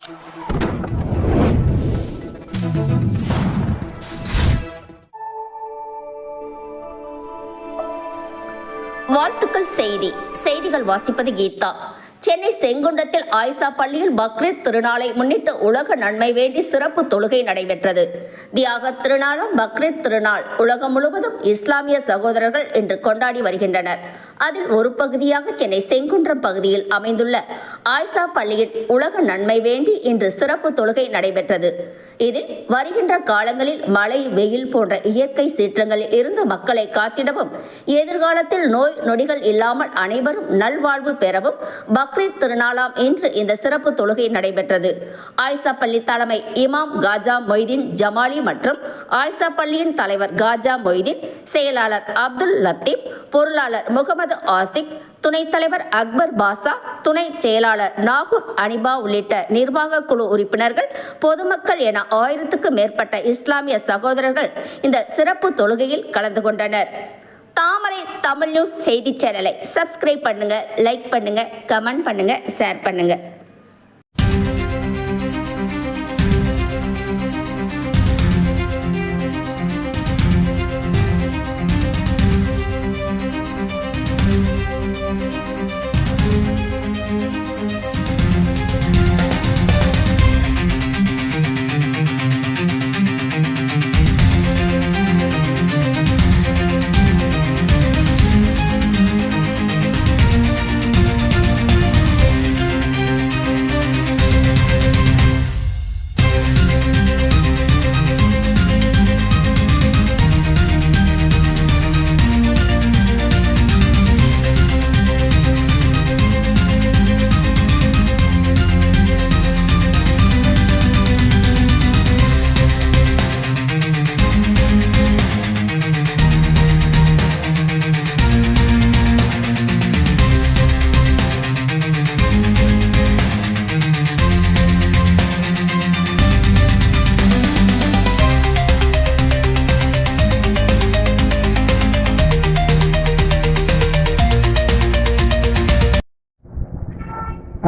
வாழ்த்துக்கள். செய்திகள் வாசிப்பது கீதா. சென்னை செங்குன்றத்தில் ஆயிஷா பள்ளியில் பக்ரீத் திருநாளை முன்னிட்டு உலக நன்மை வேண்டி சிறப்பு தொழுகை நடைபெற்றது. தியாக திருநாளும் பக்ரீத் திருநாள் உலகம் முழுவதும் இஸ்லாமிய சகோதரர்கள் இன்று கொண்டாடி வருகின்றனர். அதில் ஒரு பகுதியாக சென்னை செங்குன்றம் பகுதியில் அமைந்துள்ள ஆயிஷா பள்ளியில் உலக நன்மை வேண்டி இன்று சிறப்பு தொழுகை நடைபெற்றது. இதில் வருகின்ற காலங்களில் மழை, வெயில் போன்ற இயற்கை சீற்றங்களில் இருந்து மக்களை காத்திடவும், எதிர்காலத்தில் நோய் நொடிகள் இல்லாமல் அனைவரும் நல்வாழ்வு பெறவும் பக்ரீத் திருநாளாம் இன்று இந்த சிறப்பு தொழுகை நடைபெற்றது. ஆயிஷா பள்ளி தலைமை இமாம் காஜா மொய்தீன் ஜமாலி மற்றும் ஆயிஷா பள்ளியின் தலைவர் காஜா மொய்தீன், செயலாளர் அப்துல் லத்தீப், பொருளாளர் முகமது ஆசிக், துணைத் தலைவர் அக்பர் பாஷா, துணை செயலாளர் நாகூர் அனிபா உள்ளிட்ட நிர்வாக குழு உறுப்பினர்கள், பொதுமக்கள் என 1000க்கும் மேற்பட்ட இஸ்லாமிய சகோதரர்கள் இந்த சிறப்பு தொழுகையில் கலந்து கொண்டனர். தாமரை தமிழ் நியூஸ் செய்தி சேனலை சப்ஸ்கிரைப் பண்ணுங்க, லைக் பண்ணுங்க, கமெண்ட் பண்ணுங்க, ஷேர் பண்ணுங்க.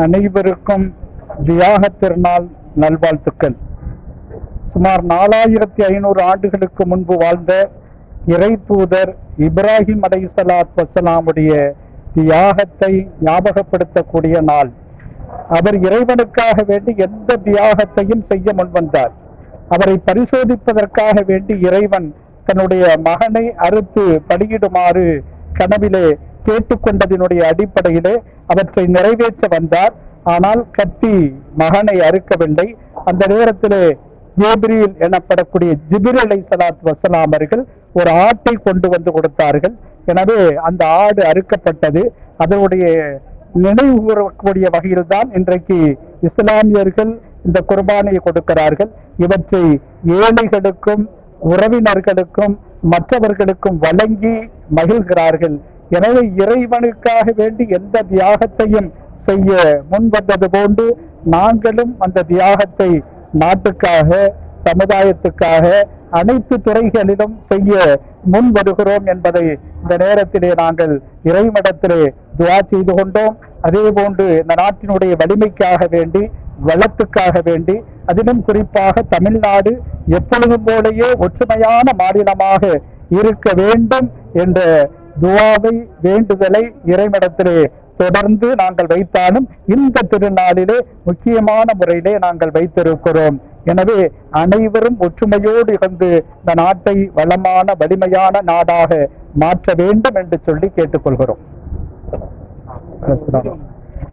அனைவருக்கும் தியாக திருநாள் நல்வாழ்த்துக்கள். சுமார் 4500 ஆண்டுகளுக்கு முன்பு வாழ்ந்த இறை தூதர் இப்ராஹிம் அலைஹிஸ்ஸலாத்து வஸ்ஸலாமுடைய தியாகத்தை ஞாபகப்படுத்தக்கூடிய நாள். அவர் இறைவனுக்காக வேண்டி எந்த தியாகத்தையும் செய்ய முன்வந்தார். அவரை பரிசோதிப்பதற்காக வேண்டி இறைவன் தன்னுடைய மகனை அறுத்து பலியிடுமாறு கனவிலே கேட்டுக்கொண்டதினுடைய அடிப்படையிலே அவற்றை நிறைவேற்ற வந்தார். ஆனால் கத்தி மகனை அறுக்கவில்லை. அந்த நேரத்திலே ஜிப்ரீல் எனப்படக்கூடிய ஜிப்ரீல் அலைஹிஸ்ஸலாத்து வஸ்ஸலாம் அவர்கள் ஒரு ஆட்டை கொண்டு வந்து கொடுத்தார்கள். எனவே அந்த ஆடு அறுக்கப்பட்டது. அதனுடைய நினைவு கூறக்கூடிய வகையில் தான் இன்றைக்கு இஸ்லாமியர்கள் இந்த குர்பானியை கொடுக்கிறார்கள். இவற்றை ஏழைகளுக்கும் உறவினர்களுக்கும் மற்றவர்களுக்கும் வழங்கி மகிழ்கிறார்கள். எனவே இறைவனுக்காக வேண்டி எந்த தியாகத்தையும் செய்ய முன்வந்தது போன்று நாங்களும் அந்த தியாகத்தை நாட்டுக்காக, சமுதாயத்துக்காக, அனைத்து துறைகளிலும் செய்ய முன் வருகிறோம் என்பதை இந்த நேரத்திலே நாங்கள் இறைவனிடத்திலே துஆ செய்து கொண்டோம். அதே போன்று இந்த நாட்டினுடைய வலிமைக்காக வேண்டி, வளத்துக்காக வேண்டி, அதிலும் குறிப்பாக தமிழ்நாடு எப்பொழுதும் போலேயே ஒற்றுமையான மாநிலமாக இருக்க வேண்டும் என்ற துஆவை, வேண்டுதலை இறைவனிடத்திலே தொடர்ந்து நாங்கள் வைத்தாலும் இந்த திருநாளிலே முக்கியமான முறையிலே நாங்கள் வைத்திருக்கிறோம். எனவே அனைவரும் ஒற்றுமையோடு இருந்து இந்த நாட்டை வளமான வலிமையான நாடாக மாற்ற வேண்டும் என்று சொல்லி கேட்டுக்கொள்கிறோம்.